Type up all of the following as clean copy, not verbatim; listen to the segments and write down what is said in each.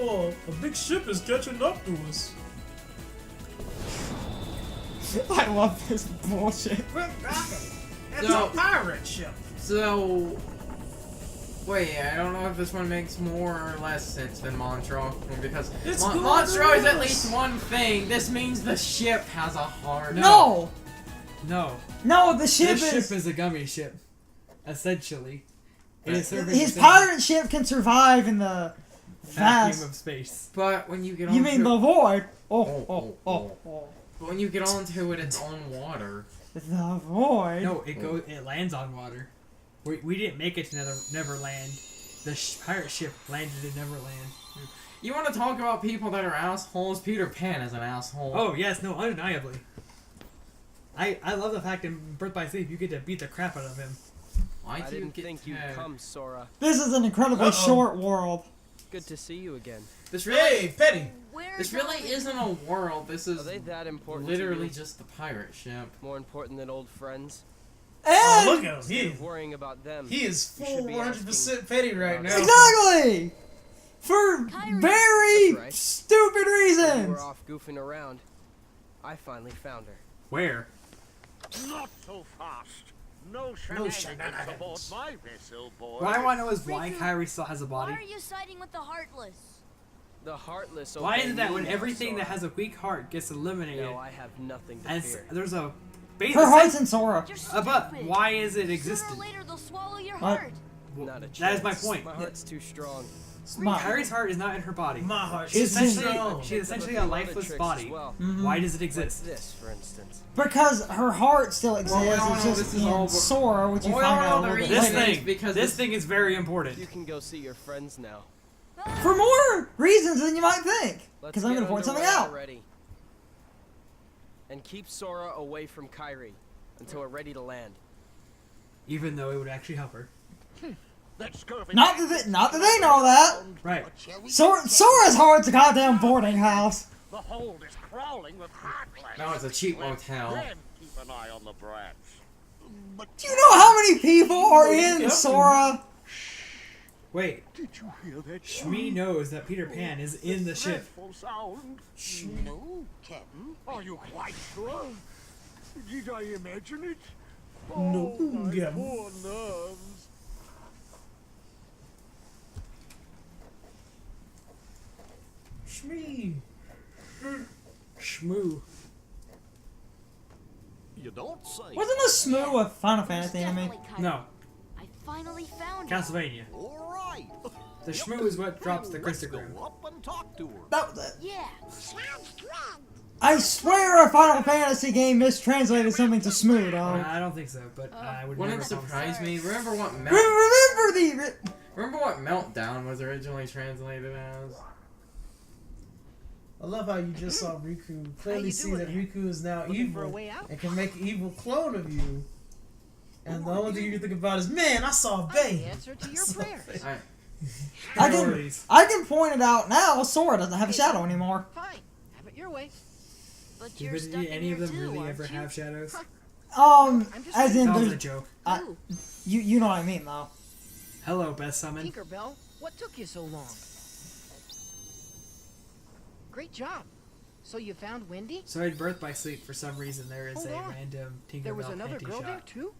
Oh, a big ship is catching up to us. I love this bullshit. We're back. It's So- a pirate ship. So, wait, I don't know if this one makes more or less sense than Monstro, because It's Monstro is at glorious. least one thing. This means the ship has a heart. No! No. No, the ship This is... ship is a gummy ship. Essentially. It is serving His the same pirate ship can survive in the vacuum vast... of space. But when you get on You mean the void? Oh. Oh. But when you get onto it, it's on water. The void? No, it lands on water. We didn't make it to Neverland. The pirate ship landed in Neverland. You want to talk about people that are assholes? Peter Pan is an asshole. Oh yes, no, undeniably. I love the fact in Birth by Sleep you get to beat the crap out of him. Why I do you didn't get think you'd come, Sora. This is an incredibly short world. Good to see you again. This really, Hey, Petty. this really isn't a world. This Are is they that important literally to you? just the pirate ship. More important than old friends? Oh, And... look at him. Instead of worrying about them. He is You should full be 100% petty right now. Exactly! For very That's right. stupid When you reasons! were off goofing around. I finally found her. Where? Not so fast. No shenanigans aboard shenanigans. my vessel, boy. What I want to know is why Riku, Kyrie still has a Why body. are you siding with the Heartless? The Heartless Why obey is it that me when now, everything that Sora. has a weak heart gets eliminated, No, I have nothing to and fear. there's a Her heart's in Sora. You're but stupid. why is it Sooner existed? or later they'll swallow your What? heart. Not a chance. That is my point. My heart's too strong. Smart. Kyrie's heart is not in her body. My heart She's is essentially strong. she's essentially a Other lifeless tricks body. as well. Why does it Like exist? this, for instance. Because her heart still exists, Well, it's no, just this is in all- Sora, which you Well, find no, out a the little bit reason This later. is thing, because this this- thing is very important. You can go see your friends now. For more reasons than you might think. Let's Because I'm going get to point something underway out. already. And keep Sora away from Kyrie until we're ready to land. Even though it would actually help her. That scurvy Not that they know that. Right. Sora's heart's a goddamn boarding house. The hold is crawling with heartless. No, it's a cheap motel. Then keep an eye on the brats. Do you know how many people are in Sora? Wait. Did you hear that? Shmi knows that Peter Pan is in the ship. Dreadful sound. No, Captain. Are you quite sure? Did I imagine it? No, Oh, my yeah. poor nerves. Shmee. Shmoo. You don't say. Wasn't a Smoo a Final Fantasy It's enemy? definitely Kyrie. No. I finally found her. Castlevania. All right. The Shmoo is what drops the Let's Christogram. go up and talk to her. That was it. Yeah. I swear a Final Fantasy game mistranslated something to Smoo, dog. I don't think so, but I would Wouldn't never call him surprise me. Remember what Remember the... Meltdown was originally translated as? I love how you just saw Riku clearly you see doing that there? Riku is now Looking for a evil way out? and can make an evil clone of you. And the only thing you can think about is, man, I saw Bay. The answer to your prayers. Priorities. I can point it out now, Sora doesn't have a shadow anymore. Fine. Have it your way. But you're Did stuck in any of here them too, really aren't ever you? have shadows? As in, That was a there's... joke. Ooh, You know what I mean, though. Hello, Best Summon. Tinkerbell, what took you so long? Great job. So you found Wendy? So in Birth by Sleep, for some reason, there is Hold a on. random Tinkerbell There was another panty girl shot. there too?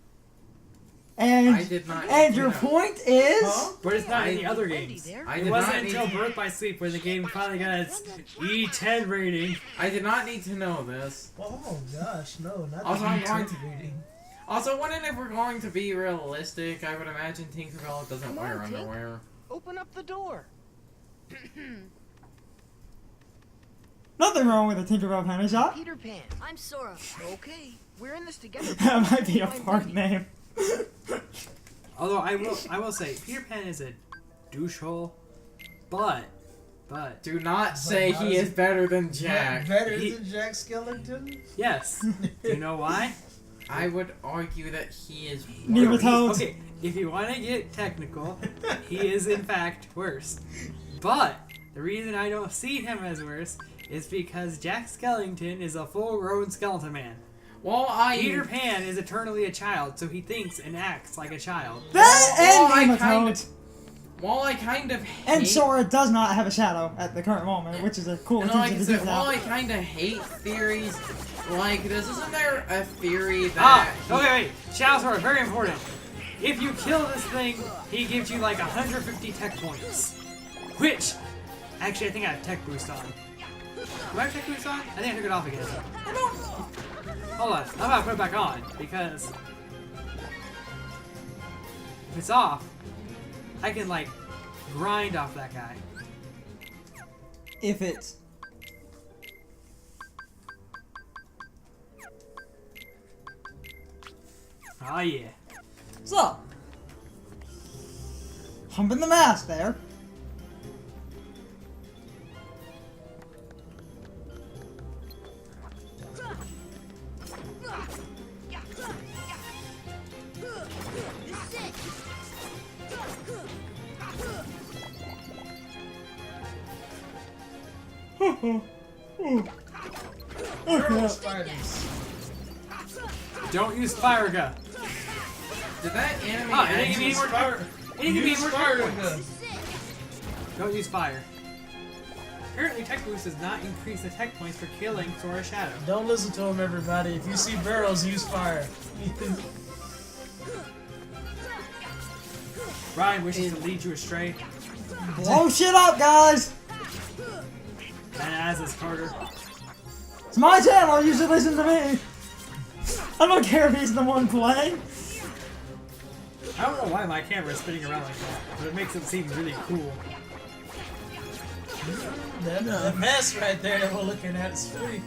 And I did not. and your know. point is... Huh? But it's not in the other Wendy games. there? I It did wasn't not until need. Birth by Sleep when the game finally got its E10 rating. I did not need to know this. Oh gosh, no, not Also, the I'm YouTube going to- reading. Also, wondering if we're going to be realistic, I would imagine Tinkerbell doesn't Come wear on, Tink. underwear. Open up the door. Nothing wrong with a Tinkerbell panty shot. Peter Pan. I'm Sora. Okay, we're in this together. That might be a Find park Wendy. name. Although I will say, Peter Pan is a douchehole, but Do not say not he as- is better than Jack. Better He- than Jack Skellington? yes. Do you know why? I would argue that he is Nematodes. Okay, if you want to get technical, he is in fact worse. But the reason I don't see him as worse is because Jack Skellington is a full-grown skeleton man. Well, Peter Pan is eternally a child, so he thinks and acts like a child. That Well, I and kinda- Nematodes. while I kind of hate... And Sora does not have a shadow at the current moment, which is a cool And like I attention to said, while I detail. kind of hate theories like this, isn't there a theory that... Okay, wait. Shadow Sword, very important. If you kill this thing, he gives you like 150 tech points. Which, actually, I think I have tech boost on. Do I have tech boost on? I think I took it off again. I don't know. Hold on, I'm about to put it back on because if it's off, I can like grind off that guy. If it's... Oh yeah. So, humping the mask there. Turtle spiders. Don't use fire gun. Did that enemy Oh, it didn't give me actually... any more fire. It didn't give me Use any more fire tech gun. points. Don't use fire. Apparently, tech boost does not increase the tech points for killing Sora Shadow. Don't listen to him, everybody. If you see barrels, use fire. Ryan wishes to lead you astray, Blow shit up, guys! and as is Carter. It's my channel, you should listen to me! I don't care if he's the one playing. I don't know why my camera is spinning around like that, but it makes it seem really cool. That mess right there that we're looking at is free.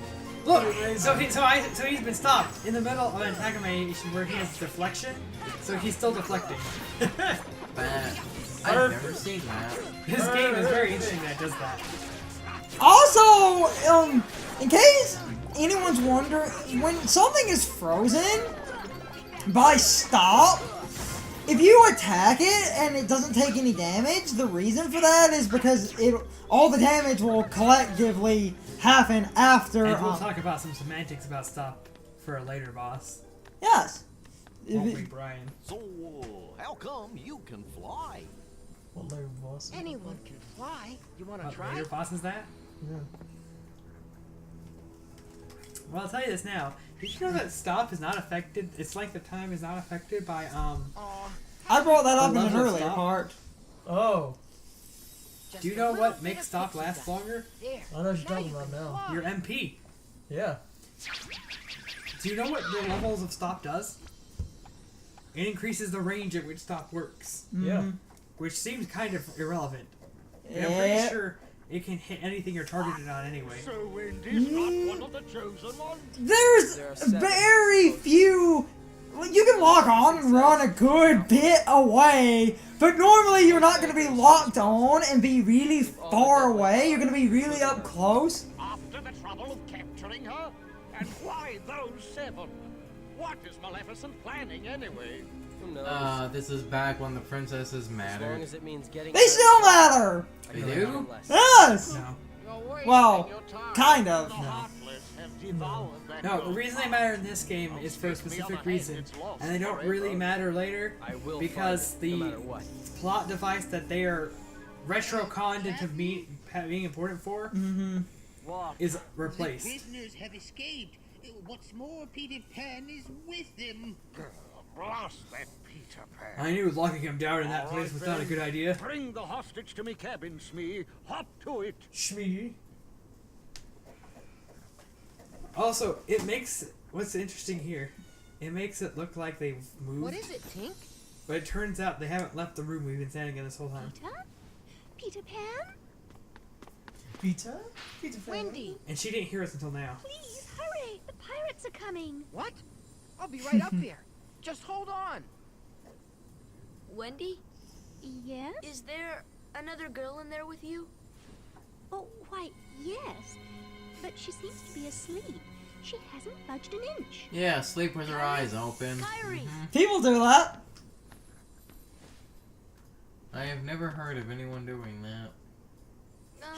Look, so he's been stopped in the middle of an attack animation where he has deflection, so he's still deflecting. Bad. I've never seen that. This game is very interesting that it does that. Also, in case anyone's wondering, when something is frozen by stop, if you attack it and it doesn't take any damage, the reason for that is because all the damage will collectively happen after. And we'll talk about some semantics about stop for a later boss. Yes. Won't we, Brian? So, how come you can fly? What layer boss? Anyone can fly. You want to What try? later boss is that? Yeah. Well, I'll tell you this now. Did you know that stop is not affected? It's like the time is not affected by I brought that up in The an level of earlier stop? part. Oh, Just Do you a know little what bit makes of stop pixie last dust. longer? There. I know what you're Now talking you about can now. fly. Your MP. Yeah. Do you know what the levels of stop does? It increases the range at which stop works, Yeah. which seems kind of irrelevant. And I'm Yeah. pretty sure it can hit anything you're targeted on anyway. So Wendy's not one of the chosen ones? There's There are seven. very few. You can lock on and run a good bit away, but normally you're not going to be locked on and be really far away. You're going to be really up close. After the trouble of capturing her? And why those 7? What is Maleficent planning anyway? Who knows? This is back when the princesses As long mattered. as it means getting. They still matter. They do? Yes. No. You're wasting Well, your time. kind of. The Heartless have devoured that No, the gold. reason they matter in this game is for a specific reason, and they don't really matter later I will because find it, no the matter what. plot device that they are retro-conned into being important for Walk. is replaced. Prisoners have escaped. What's more, Peter Pan is with them. Blast that Peter Pan. I knew locking him down in that All place right, was not a then. good idea. Bring the hostage to me cabin, Smee. Hop to it. Shmee. Also, it makes what's interesting here. It makes it look like they've moved, What is it, Tink? but it turns out they haven't left the room we've been standing in this whole time. Peter? Peter Pan? Peter? Peter Pan. Wendy. And she didn't hear us until now. Please, hurry! The pirates are coming! What? I'll be right up there. Just hold on. Wendy, Yes? is there another girl in there with you? Oh, why, yes. But she seems to be asleep. She hasn't budged an inch. Yeah, sleep with her eyes open. Kyrie! People do that. I have never heard of anyone doing that.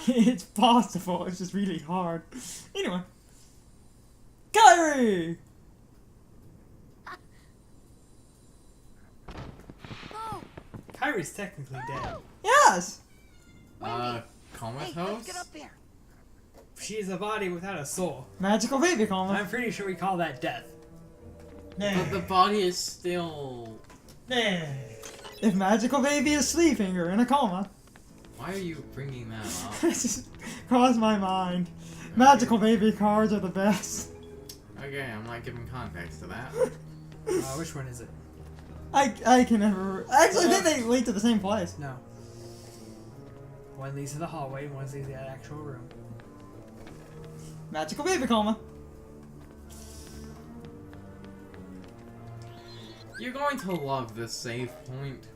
It's possible. It's just really hard. Anyway. Kyrie! Oh! Kyrie's technically dead. Yes. Hey, Comatose? let's get up there. She is a body without a soul. Magical baby coma. I'm pretty sure we call that death. But the body is still... Nah. If magical baby is sleeping or in a coma. Why are you bringing that up? It just crossed my mind. Magical baby cards are the best. Okay, I'm not giving context to that. Which one is it? I can never. Actually, I think they lead to the same place. No. One leads to the hallway, one leads to the actual room. Magical baby coma. You're going to love this save point.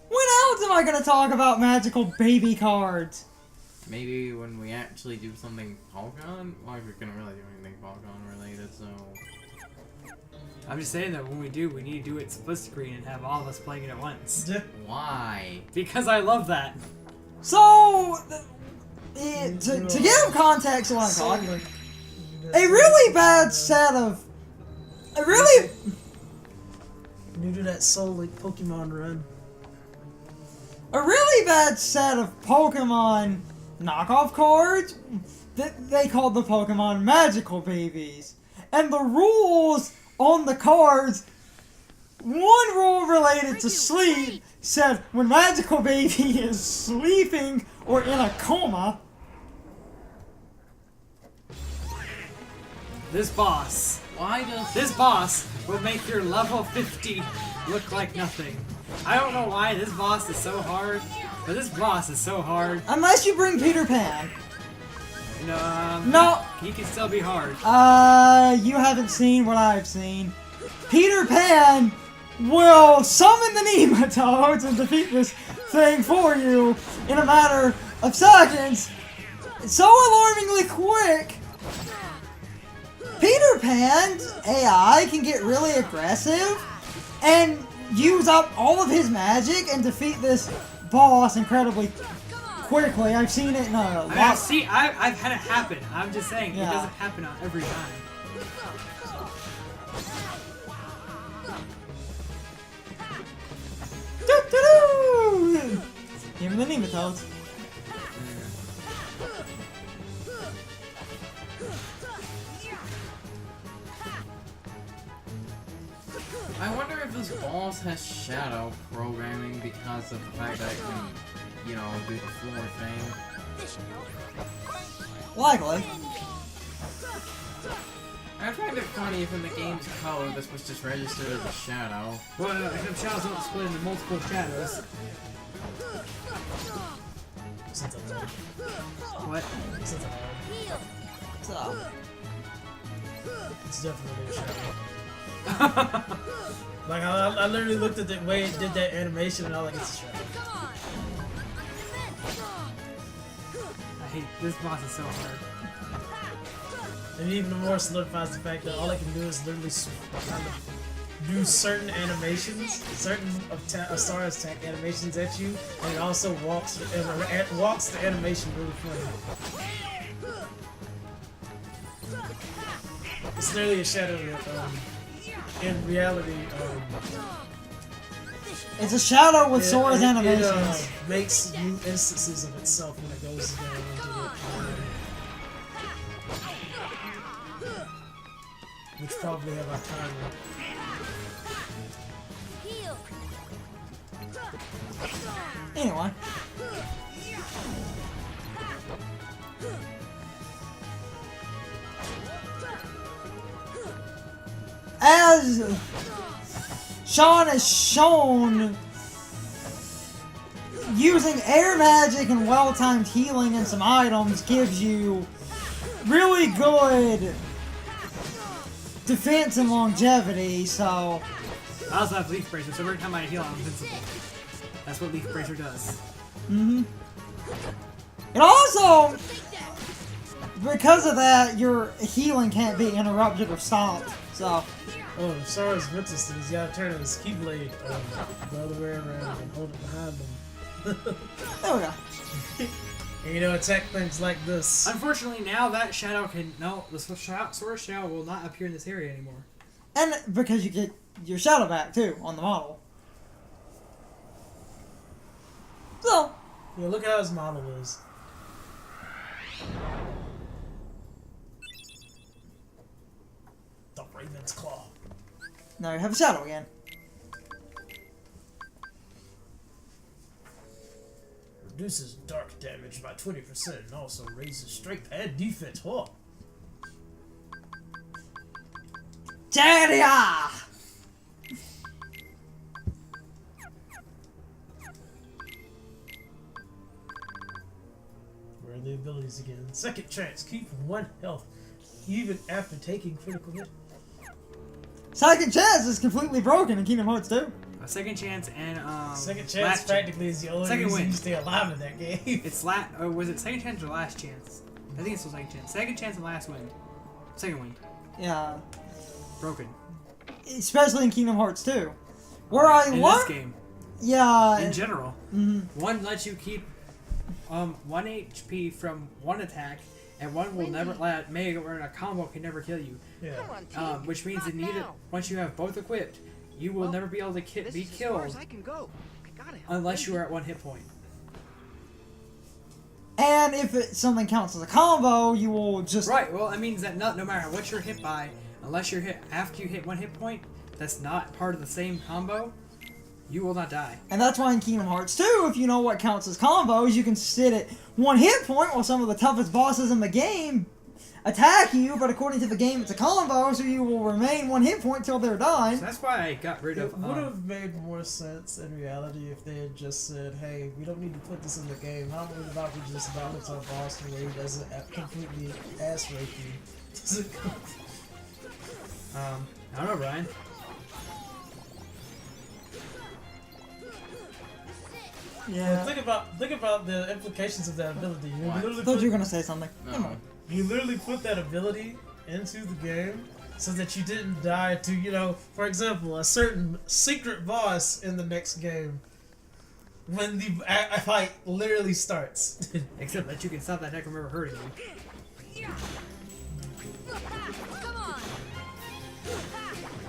When else am I gonna talk about magical baby cards? Maybe when we actually do something Pokemon? Well, if we're gonna really do anything Pokemon related, so... I'm just saying that when we do, we need to do it split screen and have all of us playing it at once. Why? Because I love that. So, to give context to what I'm talking about, a really bad set of... A really... When you do that Soul Link Pokemon run. A really bad set of Pokemon knockoff cards that they called the Pokemon Magical Babies. And the rules on the cards, one rule related to sleep said when Magical Baby is sleeping or in a coma. This boss. Why does... This boss will make your level 50 look like nothing. I don't know why this boss is so hard, but this boss is so hard. Unless you bring Peter Pan. No. He can still be hard. You haven't seen what I've seen. Peter Pan will summon the nematodes and defeat this thing for you in a matter of seconds. It's so alarmingly quick. Peter Pan's AI can get really aggressive and use up all of his magic and defeat this boss incredibly quickly. I've seen it in a lot. I've had it happen. I'm just saying, Yeah. It doesn't happen every time. Doo-doo-doo! Give me the nematodes. I wonder if this boss has shadow programming because of the fact that it can, you know, do the floor thing. Likely. I find it funny if in the game's code this was just registered as a shadow. Well, if shadows don't split into multiple shadows. What? So. It's definitely a shadow. Like, I literally looked at the way it did that animation and I was like, it's a shadow. I hate this boss is so hard. And even more solidifies the fact that all I can do is literally kind of do certain animations, certain of Sara's attack animations at you, and it also walks the animation really funny. It's literally a shadow that, in reality, it's a shadow with Sora's animations. It makes new instances of itself when it goes down into it. Which probably have a timer. Anyway. As Sean has shown, using air magic and well-timed healing and some items gives you really good defense and longevity, so... I also have Leaf Bracer, so every time I heal, I'm invincible. That's what Leaf Bracer does. Mm-hmm. And also, because of that, your healing can't be interrupted or stopped, so... Oh, if Sara's witness, he's gotta turn his Keyblade the other way around and hold it behind him. There we go. And, you know, attack things like this. Unfortunately, now that shadow can... No, the Sora shadow will not appear in this area anymore. And because you get your shadow back, too, on the model. So, Yeah, look how his model is. The Raven's Claw. now you have a shadow again. Reduces dark damage by 20% and also raises strength and defense. Oh. Jaria! Where are the abilities again? Second chance. Keep 1 health even after taking critical hit. Second chance is completely broken in Kingdom Hearts 2. A second chance and Second chance last practically is the only Second reason win. you stay alive in that game. It's was it second chance or last chance? I think it's still second chance. Second chance and last win. Second win. Yeah. Broken. Especially in Kingdom Hearts 2. Where I In learned... this game. Yeah. In general. Mhm. One lets you keep 1 HP from one attack, and one will never may or in a combo can never kill you. Yeah. Come on, team. Which means Not that neither now. once you have both equipped, you will never be able to This be is as far as killed I can go. I gotta help unless you Benji. are at 1 hit point. And if something counts as a combo, you will just... Right. Well, that means that no matter what you're hit by, unless you're hit after you hit 1 hit point, that's not part of the same combo. You will not die. And that's why in Kingdom Hearts 2, if you know what counts as combos, you can sit at 1 hit point while some of the toughest bosses in the game attack you, but according to the game, it's a combo, so you will remain 1 hit point till they're done. So that's why I got rid It of. would have made more sense in reality if they had just said, hey, we don't need to put this in the game. How about we just balance our boss the way he doesn't completely ass rape you? I don't know, Brian. Yeah. Think about the implications of that ability. You What? literally I thought put, you were going to say something. No. Come on. you literally put that ability into the game so that you didn't die to, you know, for example, a certain secret boss in the next game when the fight literally starts. Except that you can stop that attack from ever hurting you. Come on!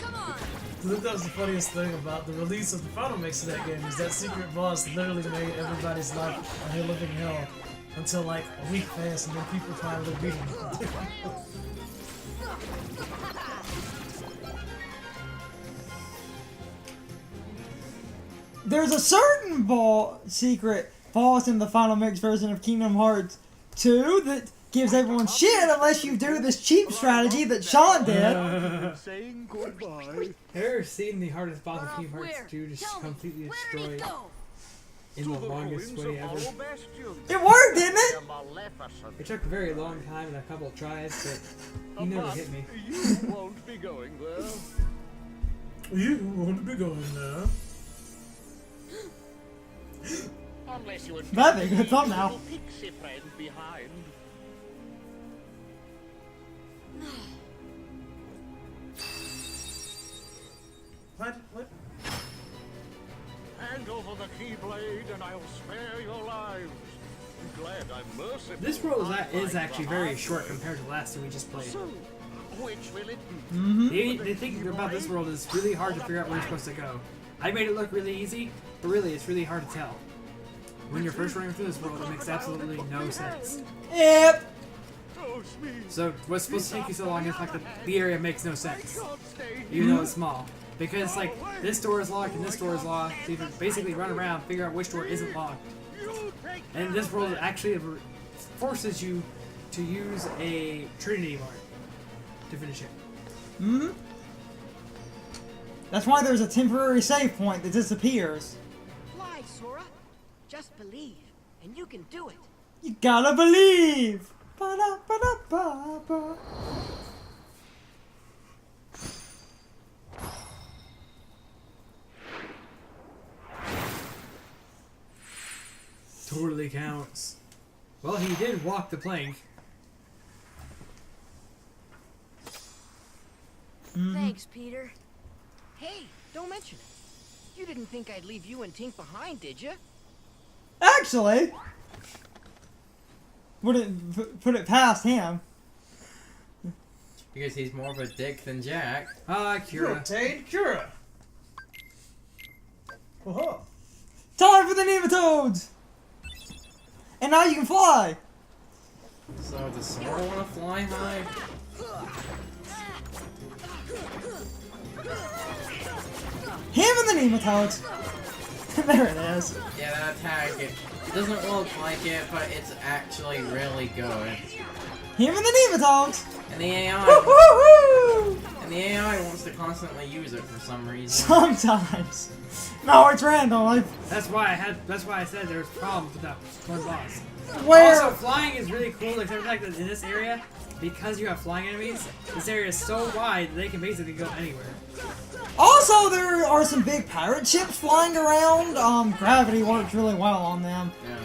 Come on! I think that was the funniest thing about the release of the final mix of that game is that secret boss literally made everybody's life a hill living hell until like a week passed and then people finally beat him. There's a certain secret boss in the Final Mix version of Kingdom Hearts 2 that gives everyone shit unless you do this cheap strategy that Sean did. Saying goodbye. Have you ever seen the hardest boss of Kingdom Hearts Where? 2 just Tell me, completely where did he destroyed go? in the longest way ever? It worked, didn't it? It took a very long time and a couple of tries, but he never hit me. You won't be going there. You want to be going there? Unless you That'd be a good thumbnail. little pixie friend behind. What? Hand over the keyblade and I'll spare your lives. I'm glad I'm merciful. This world I is find actually the very hard short way. compared to the last two we just played. So, which will it be? The thing about this world is really hard to figure out where you're supposed to go. I made it look really easy, but really it's really hard to tell. When you're first running through this world, it makes absolutely no sense. Yep. Oh, Smee. So what's supposed to take you so long is like the area makes no I sense, can't stay even here. though it's small. Because like this door is locked and this door is locked, so you have to basically run around, figure out which door isn't locked. You take And this world actually forces you to use a Trinity Mart to finish it. Hmm. That's why there's a temporary save point that disappears. Fly, Sora. Just believe, and you can do it. You gotta believe. Ba-da-ba-da-ba-ba. Totally counts. Well, he did walk the plank. Thanks, Peter. Hey, don't mention it. You didn't think I'd leave you and Tink behind, did you? Actually, wouldn't put it past him. Because he's more of a dick than Jack. Kira. Obtained Cura. Whoa. Time for the nematodes! And now you can fly! So does Sora want to fly high? Him and the nematodes! There it is. Yeah, that attack, it doesn't look like it, but it's actually really good. Him and the nematodes! And the AI... Woo-hoo-hoo! And the AI wants to constantly use it for some reason. Sometimes. No, it's random. That's why I said there's problems with that one boss. Where? Also, flying is really cool, except like in this area, because you have flying enemies, this area is so wide that they can basically go anywhere. Also, there are some big pirate ships flying around. Gravity works really well on them. Yeah.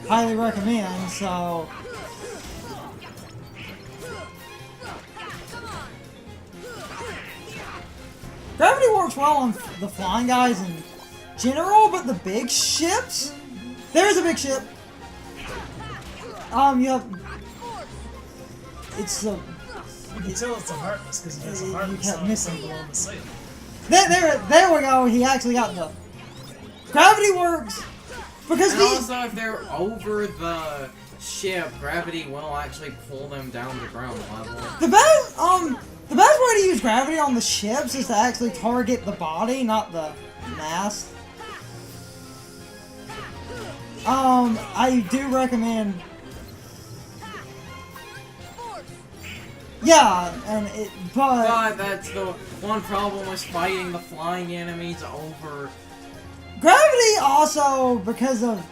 Highly recommend, so... Gravity works well on the flying guys in general, but the big ships... There's a big ship! Yep. It's a... You can tell it's a Heartless because he has a Heartless kept on missing. below the sail. There we go, he actually got the... Gravity works! Because And these... also, if they're over the ship, gravity will actually pull them down to ground level. The best way to use gravity on the ships is to actually target the body, not the mast. I do recommend... Yeah, and it, But that's the one problem with fighting the flying enemies over... Gravity also, because of...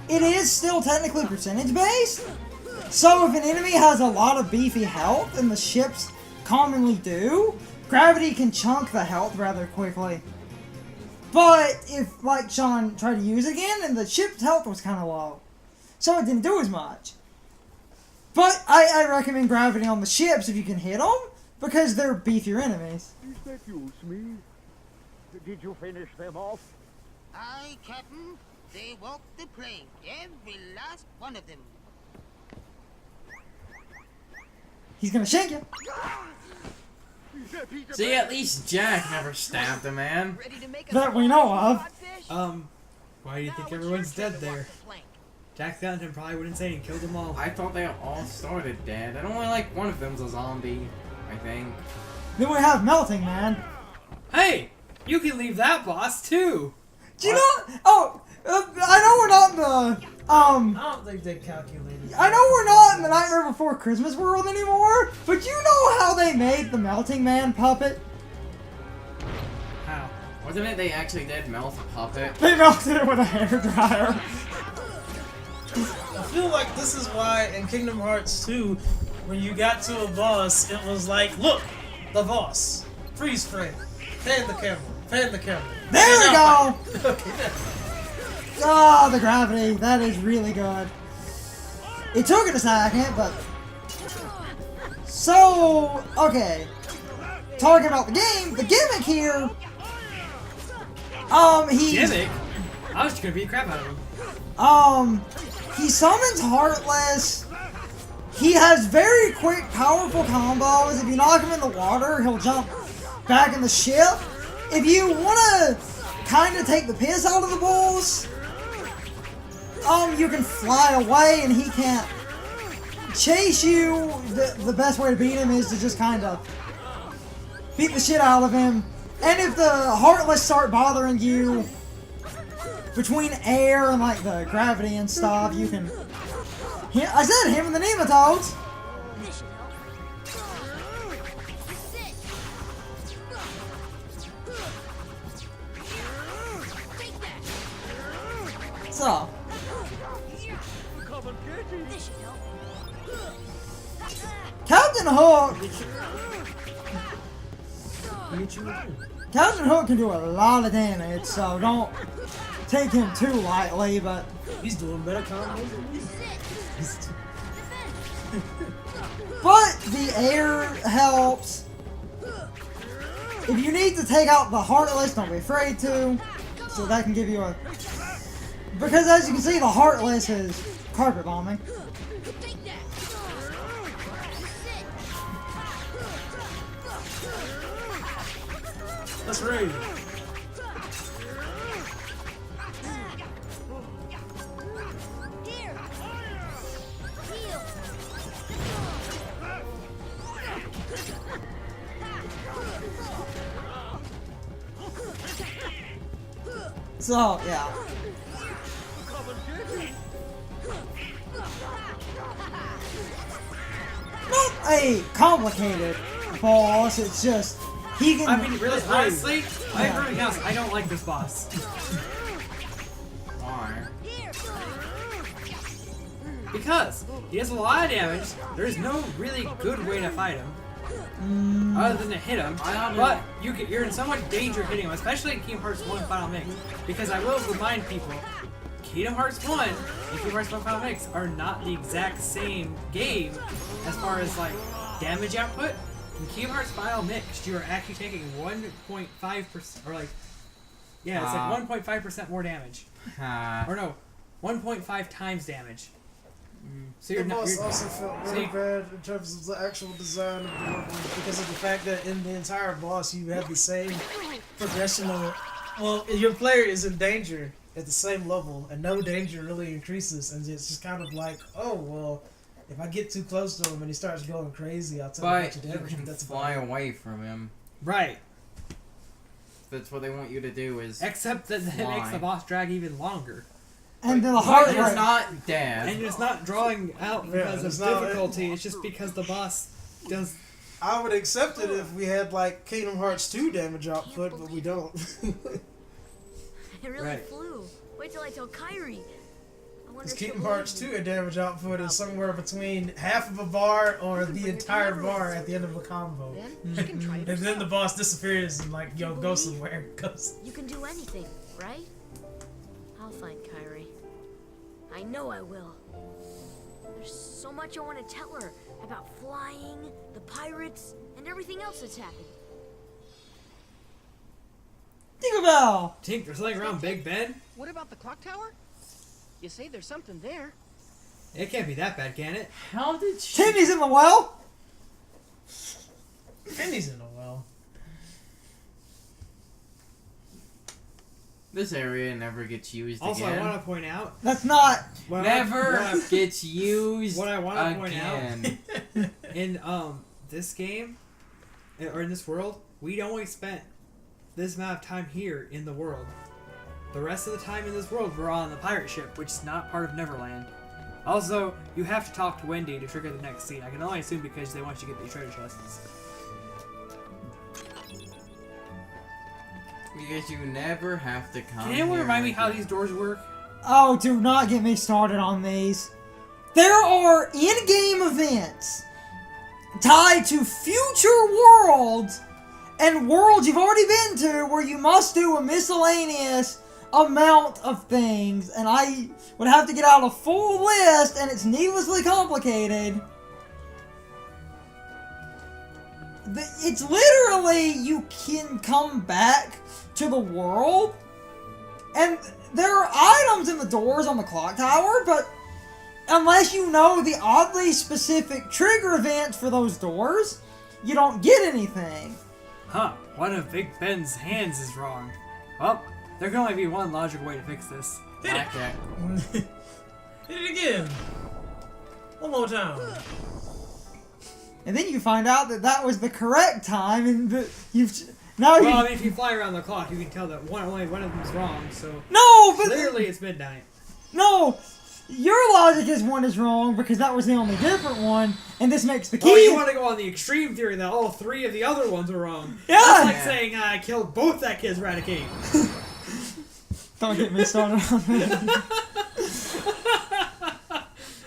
It is still technically percentage based. So if an enemy has a lot of beefy health, and the ships commonly do, gravity can chunk the health rather quickly. But if, like, Sean tried to use it again, and the ship's health was kind of low, so it didn't do as much. But I recommend gravity on the ships if you can hit them, because they're beefier enemies. Is that you, Smee? Did you finish them off? Aye, Captain. They walked the plank, every last one of them. He's gonna shank you. See, at least Jack never stabbed a man. That we know of. Why do you think everyone's dead there? Jack Skellington probably wouldn't say and killed them all. I thought they all started dead, and only like one of them's a zombie, I think. Then we have Melting Man. Hey! You can leave that boss too! Do you know? Oh, I know we're not in the I don't think they calculated. I know we're not in the Nightmare Before Christmas world anymore, but you know how they made the Melting Man puppet? How? Wasn't it they actually did melt a puppet? They melted it with a hairdryer. I feel like this is why in Kingdom Hearts 2, when you got to a boss, it was like, look, the boss. Freeze frame. Pan the camera. Pan the camera. There we go! Okay. Oh, the gravity. That is really good. It took it a second, but... So, okay. Talking about the game, the gimmick here... Gimmick? I was just gonna beat the crap out of him. He summons Heartless. He has very quick, powerful combos. If you knock him in the water, he'll jump back in the ship. If you want to kind of take the piss out of the bulls, you can fly away and he can't chase you. The best way to beat him is to just kind of beat the shit out of him. And if the Heartless start bothering you, between air and like the gravity and stuff, you can... I said him and the nematodes! So... Captain Hook! Captain Hook can do a lot of damage, so don't take him too lightly, but... He's doing better combos than me. But the air helps. If you need to take out the Heartless, don't be afraid to. So that can give you a... Because as you can see, the Heartless is carpet bombing. Let's raid. Here. Heal. So, yeah. Not a complicated boss, it's just, he can... I mean, really, honestly, I Yeah. really honest, I don't like this boss. Why? Because he has a lot of damage, there's no really good way to fight him. Other than to hit him, but you're in so much danger hitting him, especially in Kingdom Hearts 1 Final Mix. Because I will remind people, Kingdom Hearts 1 and Kingdom Hearts 1 Final Mix are not the exact same game as far as like damage output. In Kingdom Hearts Final Mix, you are actually taking 1.5% or like, yeah, it's like 1.5% more damage. Or no, 1.5 times damage. So The boss also felt really bad in terms of the actual design of the level because of the fact that in the entire boss you have the same progression of, well, your player is in danger at the same level and no danger really increases, and it's just kind of like, oh well, if I get too close to him and he starts going crazy, I'll take a bunch of But you damage. can That's fly about it. away from him. Right. That's what they want you to do is Except that it makes the boss drag even longer. And the heart But rate. it's not dead. And it's not drawing out because it's of not- difficulty, it's just because the boss does... I would accept it if we had like Kingdom Hearts 2 damage output, but we don't. It really Right. flew. Wait till I tell Kyrie. I wonder Because if she'll Kingdom Hearts believe 2 damage output is somewhere between half of a bar or the entire bar at the end of a combo. Then she can try it And then the herself. boss disappears and like, yo, go somewhere. You can do anything, right? I'll find Kyrie. I know I will. There's so much I want to tell her about flying, the pirates, and everything else that's happened. Tinkerbell! Tink, there's something around Big Ben? What about the clock tower? You say there's something there. It can't be that bad, can it? How did she... Timmy's in the well! Penny's in a well. This area never gets used Also, again. I want to point out... That's not... Never gets used What I want to point again. out, in this game, or in this world, we only spent this amount of time here in the world. The rest of the time in this world, we're on the pirate ship, which is not part of Neverland. Also, you have to talk to Wendy to trigger the next scene. I can only assume because they want you to get these treasure chests. Because you never have to come Can anyone here remind me how again. these doors work? Oh, do not get me started on these. There are in-game events tied to future worlds and worlds you've already been to where you must do a miscellaneous amount of things, and I would have to get out a full list, and it's needlessly complicated. It's literally, you can come back to the world, and there are items in the doors on the clock tower, but unless you know the oddly specific trigger events for those doors, you don't get anything. Huh, one of Big Ben's hands is wrong. Well, there can only be one logical way to fix this. Blackjack. Hit it again. One more time. And then you find out that that was the correct time, and that now Well, I mean, if you fly around the clock, you can tell that only one of them is wrong, so... No, but... Clearly it's midnight. No! Your logic is one is wrong, because that was the only different one, and this makes the key... Oh, you want to go on the extreme theory that all three of the other ones are wrong. Yeah! That's like saying I killed both that kid's Raticate. Don't get me started on that.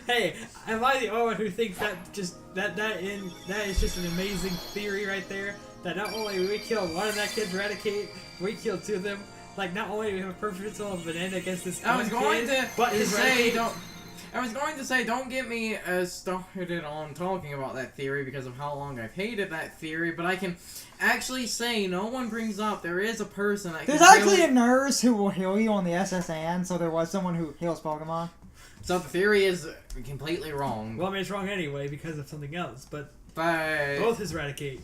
Hey, am I the only one who thinks that that is just an amazing theory right there? That not only we killed one of that kid's Raticate, we killed two of them. Like, not only do we have a perfect result of an end against this I was going kid, to but his say Raticate... don't get me started on talking about that theory because of how long I've hated that theory, but I can actually say no one brings up there is a person that There's can actually heal a nurse who will heal you on the SSN, so there was someone who heals Pokemon. So the theory is completely wrong. Well, I mean, it's wrong anyway because of something else, but But both his Raticate.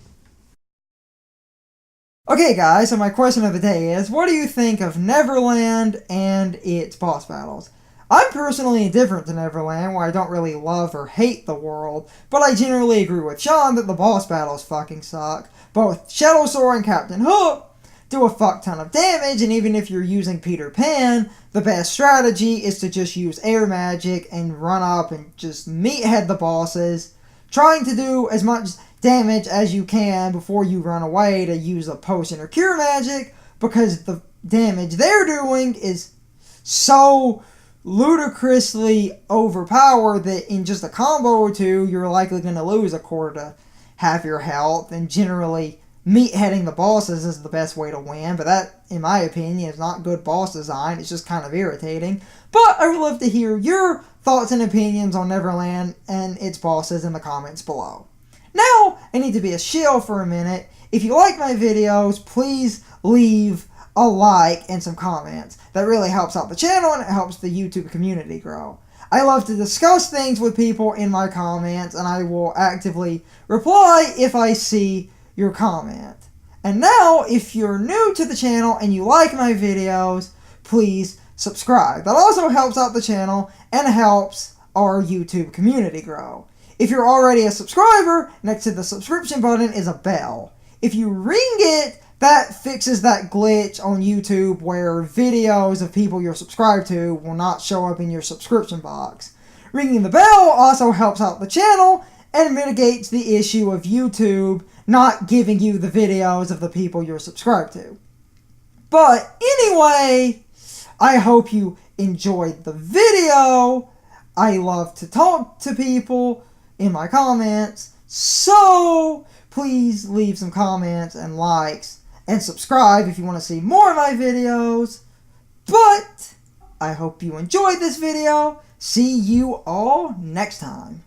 Okay guys, so my question of the day is, what do you think of Neverland and its boss battles? I'm personally indifferent to Neverland, where I don't really love or hate the world, but I generally agree with Sean that the boss battles fucking suck. Both Shadow Sora and Captain Hook do a fuck ton of damage, and even if you're using Peter Pan, the best strategy is to just use air magic and run up and just meathead the bosses, trying to do as much damage as you can before you run away to use a potion or cure magic, because the damage they're doing is so ludicrously overpowered that in just a combo or two you're likely going to lose a quarter to half your health, and generally meatheading the bosses is the best way to win, but that, in my opinion, is not good boss design. It's just kind of irritating. But I would love to hear your thoughts and opinions on Neverland and its bosses in the comments below. Now, I need to be a shill for a minute. If you like my videos, please leave a like and some comments. That really helps out the channel and it helps the YouTube community grow. I love to discuss things with people in my comments, and I will actively reply if I see your comment. And now, if you're new to the channel and you like my videos, please subscribe. That also helps out the channel and helps our YouTube community grow. If you're already a subscriber, next to the subscription button is a bell. If you ring it, that fixes that glitch on YouTube where videos of people you're subscribed to will not show up in your subscription box. Ringing the bell also helps out the channel and mitigates the issue of YouTube not giving you the videos of the people you're subscribed to. But anyway, I hope you enjoyed the video. I love to talk to people in my comments, so please leave some comments and likes and subscribe if you want to see more of my videos. But I hope you enjoyed this video. See you all next time.